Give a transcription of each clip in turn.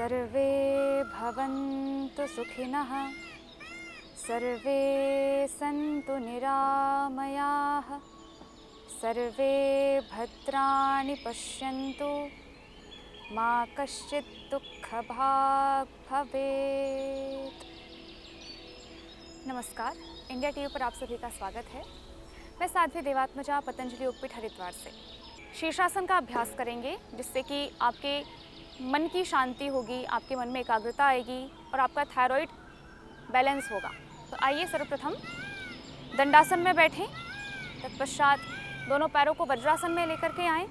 सर्वे भवन्तु सुखिनः, सर्वे सन्तु निरामयाः, सर्वे भद्राणि पश्यन्तु, मा कश्चित् दुःखभाग् भवेत्। नमस्कार, इंडिया टीवी पर आप सभी का स्वागत है। मैं साध्वी देवात्मजा पतंजलि योगपीठ हरिद्वार से शीर्षासन का अभ्यास करेंगे, जिससे कि आपके मन की शांति होगी, आपके मन में एकाग्रता आएगी और आपका थायराइड बैलेंस होगा। तो आइए सर्वप्रथम दंडासन में बैठें। तत्पश्चात दोनों पैरों को वज्रासन में लेकर के आएं।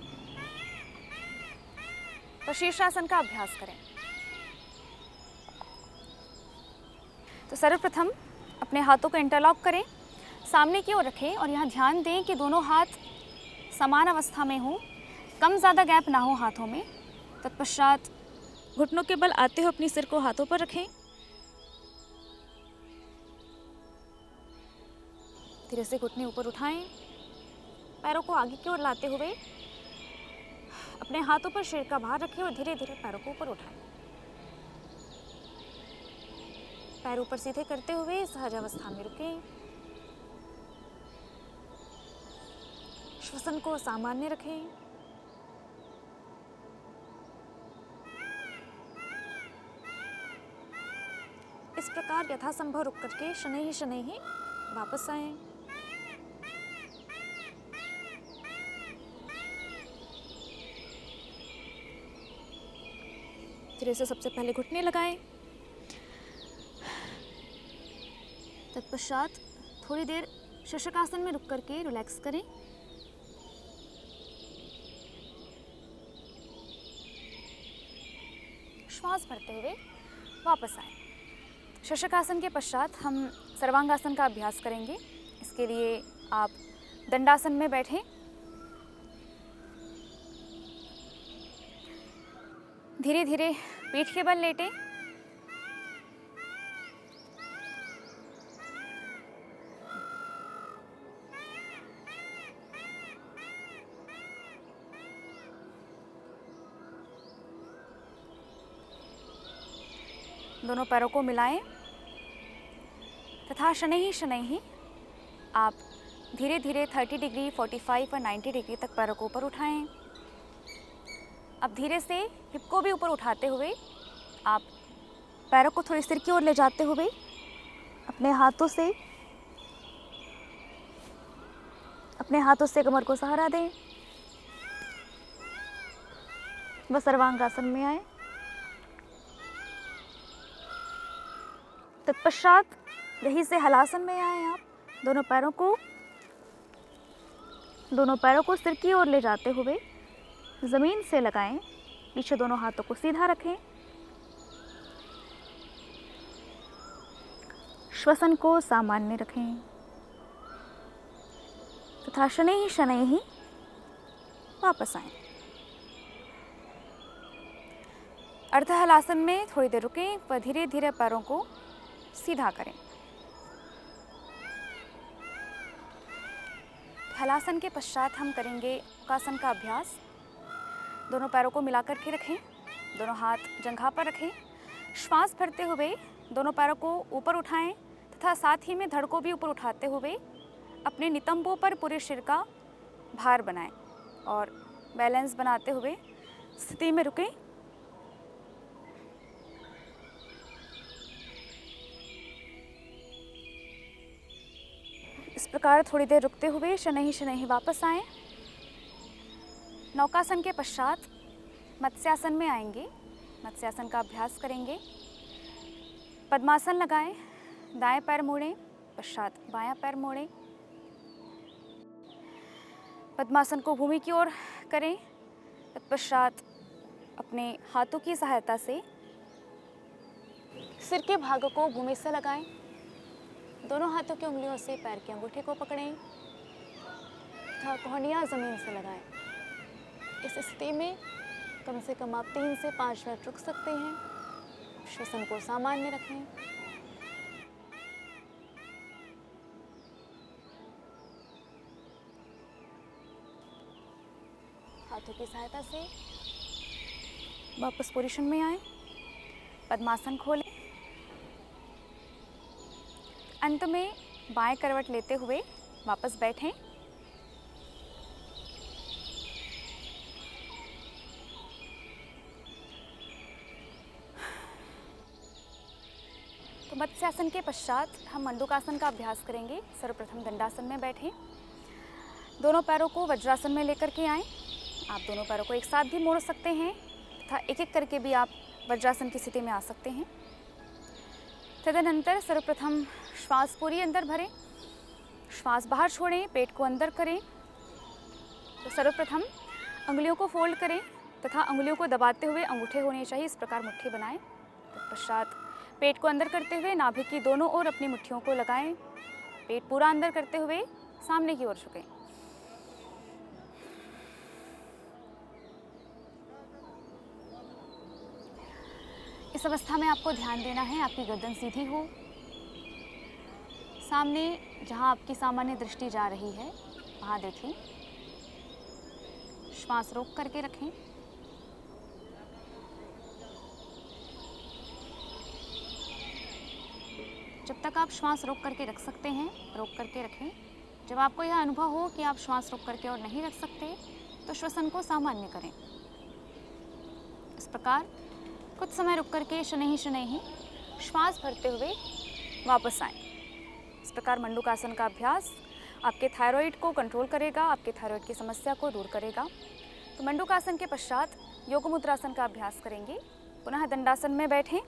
तो शीर्षासन का अभ्यास करें। तो सर्वप्रथम अपने हाथों को इंटरलॉक करें, सामने की ओर रखें और यहाँ ध्यान दें कि दोनों हाथ समान अवस्था में हों, कम ज़्यादा गैप ना हो हाथों में। तत्पश्चात घुटनों के बल आते हुए अपनी सिर को हाथों पर रखें। धीरे से घुटने ऊपर उठाएं, पैरों को आगे की ओर लाते हुए अपने हाथों पर सिर का भार रखें और धीरे धीरे पैरों को ऊपर उठाएं। पैर ऊपर सीधे करते हुए सहज अवस्था में रुकें। श्वसन को सामान्य रखें। इस प्रकार यथासंभव रुक करके शनैः ही वापस आएं। धीरे से सबसे पहले घुटने लगाएं। तत्पश्चात थोड़ी देर शशकासन में रुक करके रिलैक्स करें। श्वास भरते हुए वापस आएं। शशकासन के पश्चात हम सर्वांगासन का अभ्यास करेंगे। इसके लिए आप दंडासन में बैठें। धीरे धीरे पीठ के बल लेटें। दोनों पैरों को मिलाएं तथा शनैः आप धीरे धीरे 30 डिग्री, 45 और 90 डिग्री तक पैरों को ऊपर उठाएं। अब धीरे से हिप को भी ऊपर उठाते हुए आप पैरों को थोड़ी सिर की ओर ले जाते हुए अपने हाथों से कमर को सहारा दें। बस सर्वांगासन में आए। तत्पश्चात यहीं से हलासन में आए। आप दोनों पैरों को सिर की ओर ले जाते हुए जमीन से लगाएं। पीछे दोनों हाथों को सीधा रखें। श्वसन को सामान्य रखें तथा शनैः वापस आएं। अर्धहलासन में थोड़ी देर रुकें व धीरे धीरे पैरों को सीधा करें। हलासन के पश्चात हम करेंगे मुक्तासन का अभ्यास। दोनों पैरों को मिलाकर के रखें, दोनों हाथ जंघा पर रखें। श्वास भरते हुए दोनों पैरों को ऊपर उठाएं तथा साथ ही में धड़ को भी ऊपर उठाते हुए अपने नितंबों पर पूरे सिर का भार बनाएं और बैलेंस बनाते हुए स्थिति में रुकें। इस प्रकार थोड़ी देर रुकते हुए शनैः वापस आएं। नौकासन के पश्चात मत्स्यासन में आएंगे। मत्स्यासन का अभ्यास करेंगे। पद्मासन लगाएं, दाएं पैर मोड़ें, पश्चात बायां पैर मोड़ें। पद्मासन को भूमि की ओर करें। तत्पश्चात अपने हाथों की सहायता से सिर के भाग को भूमि से लगाएं। दोनों हाथों की उंगलियों से पैर के अंगूठे को पकड़ें तथा कोहनियाँ जमीन से लगाएं। इस स्थिति में कम से कम आप 3 से 5 मिनट रुक सकते हैं। श्वसन को सामान्य रखें। हाथों की सहायता से वापस पोजीशन में आए। पद्मासन खोलें। अंत में बाएं करवट लेते हुए वापस बैठें। तो मत्स्यासन के पश्चात हम मंडूकासन का अभ्यास करेंगे। सर्वप्रथम दंडासन में बैठें। दोनों पैरों को वज्रासन में लेकर के आएं। आप दोनों पैरों को एक साथ भी मोड़ सकते हैं तथा एक एक करके भी आप वज्रासन की स्थिति में आ सकते हैं। तदनंतर सर्वप्रथम श्वास पूरी अंदर भरें, श्वास बाहर छोड़ें, पेट को अंदर करें। तो सर्वप्रथम अंगुलियों को फोल्ड करें तथा अंगुलियों को दबाते हुए अंगूठे होने चाहिए, इस प्रकार मुट्ठी बनाएं। तत्पश्चात पेट को अंदर करते हुए नाभि की दोनों ओर अपनी मुट्ठियों को लगाएं। पेट पूरा अंदर करते हुए सामने की ओर झुकें। इस अवस्था में आपको ध्यान देना है आपकी गर्दन सीधी हो। सामने जहां आपकी सामान्य दृष्टि जा रही है वहां देखें। श्वास रोक करके रखें। जब तक आप श्वास रोक करके रख सकते हैं रोक करके रखें। जब आपको यह अनुभव हो कि आप श्वास रोक करके और नहीं रख सकते तो श्वसन को सामान्य करें। इस प्रकार कुछ समय रुक करके शनैः शनैः श्वास भरते हुए वापस आएं। इस प्रकार मंडूकासन का अभ्यास आपके थायराइड को कंट्रोल करेगा, आपके थायराइड की समस्या को दूर करेगा। तो मंडूकासन के पश्चात योग मुद्रासन का अभ्यास करेंगे। पुनः दंडासन में बैठें।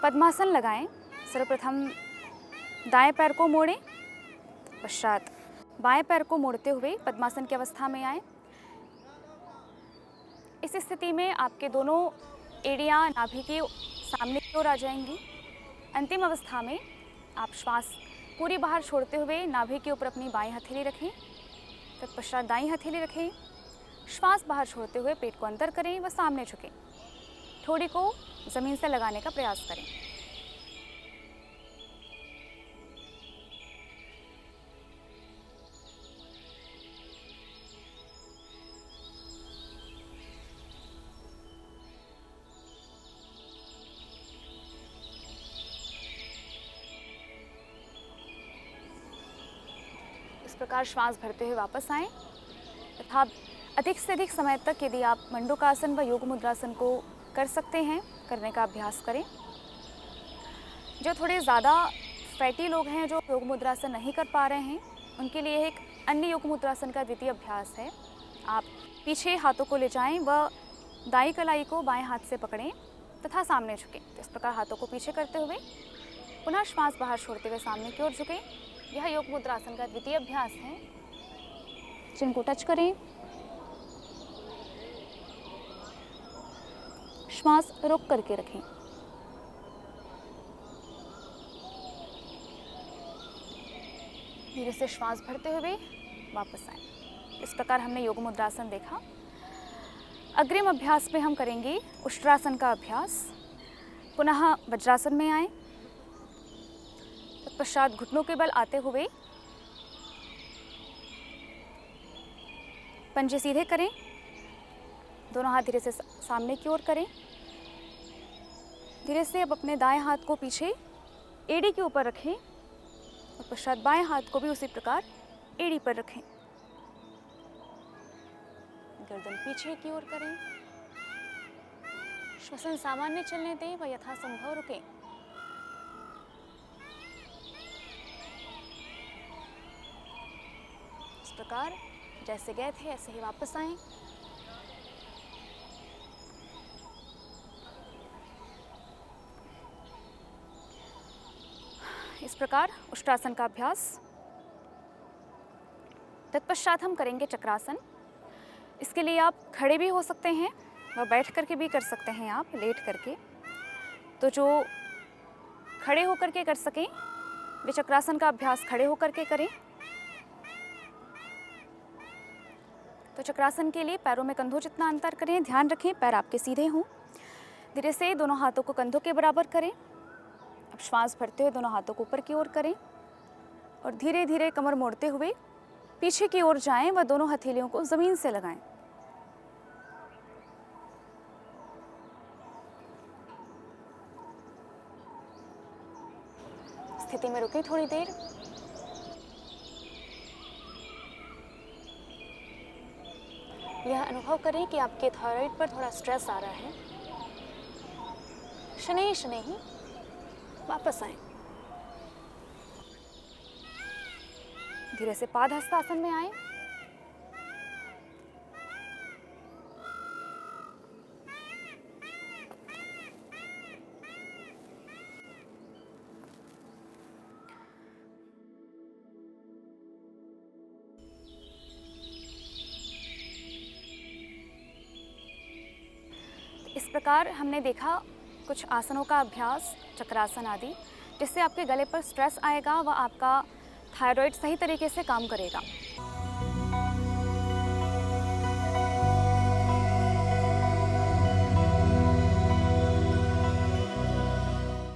पद्मासन लगाएं। सर्वप्रथम दाएं पैर को मोड़ें, पश्चात बाएं पैर को मोड़ते हुए पद्मासन की अवस्था में आएं। इस स्थिति में आपके दोनों एड़ियां नाभि के सामने की ओर आ जाएंगी। अंतिम अवस्था में आप श्वास पूरी बाहर छोड़ते हुए नाभि के ऊपर अपनी बाईं हथेली रखें। तत्पश्चात दाईं हथेली रखें। श्वास बाहर छोड़ते हुए पेट को अंदर करें व सामने झुकें। ठोड़ी को ज़मीन से लगाने का प्रयास करें। इस प्रकार श्वास भरते हुए वापस आएं तथा अधिक से अधिक समय तक यदि आप मंडूकासन व योग मुद्रासन को कर सकते हैं करने का अभ्यास करें। जो थोड़े ज़्यादा फैटी लोग हैं जो योग मुद्रासन नहीं कर पा रहे हैं उनके लिए एक अन्य योग मुद्रासन का द्वितीय अभ्यास है। आप पीछे हाथों को ले जाएं व दाईं कलाई को बाएं हाथ से पकड़ें तथा सामने झुकें। तो इस प्रकार हाथों को पीछे करते हुए पुनः श्वास बाहर छोड़ते हुए सामने की ओर झुकें। यह योग मुद्रासन का द्वितीय अभ्यास है। चिन को टच करें। श्वास रोक करके रखें। धीरे से श्वास भरते हुए वापस आएं। इस प्रकार हमने योग मुद्रासन देखा। अग्रिम अभ्यास में हम करेंगे उष्ट्रासन का अभ्यास। पुनः वज्रासन में आएं। तत्पश्चात घुटनों के बल आते हुए पंजे सीधे करें। दोनों हाथ धीरे से सामने की ओर करें। धीरे से अब अपने दाएं हाथ को पीछे एड़ी के ऊपर रखें और पश्चात बाएं हाथ को भी उसी प्रकार एड़ी पर रखें। गर्दन पीछे की ओर करें। श्वसन सामान्य चलने दें व यथासंभव रुकें। इस प्रकार जैसे गए थे ऐसे ही वापस आएं। इस प्रकार उष्ट्रासन का अभ्यास। तत्पश्चात हम करेंगे चक्रासन। इसके लिए आप खड़े भी हो सकते हैं व बैठ करके भी कर सकते हैं, आप लेट करके। तो जो खड़े होकर के कर सकें वे चक्रासन का अभ्यास खड़े होकर के करें। तो चक्रासन के लिए पैरों में कंधों जितना अंतर करें। ध्यान रखें पैर आपके सीधे हों। धीरे से दोनों हाथों को कंधों के बराबर करें। अब श्वास भरते हुए दोनों हाथों को ऊपर की ओर करें और धीरे धीरे कमर मोड़ते हुए पीछे की ओर जाएं व दोनों हथेलियों को ज़मीन से लगाएं। स्थिति में रुकें थोड़ी देर। यह अनुभव करें कि आपके थायराइड पर थोड़ा स्ट्रेस आ रहा है। शनैः शनैः वापस आएं। धीरे से पादहस्तासन में आएं। इस प्रकार हमने देखा कुछ आसनों का अभ्यास, चक्रासन आदि, जिससे आपके गले पर स्ट्रेस आएगा व आपका थायराइड सही तरीके से काम करेगा।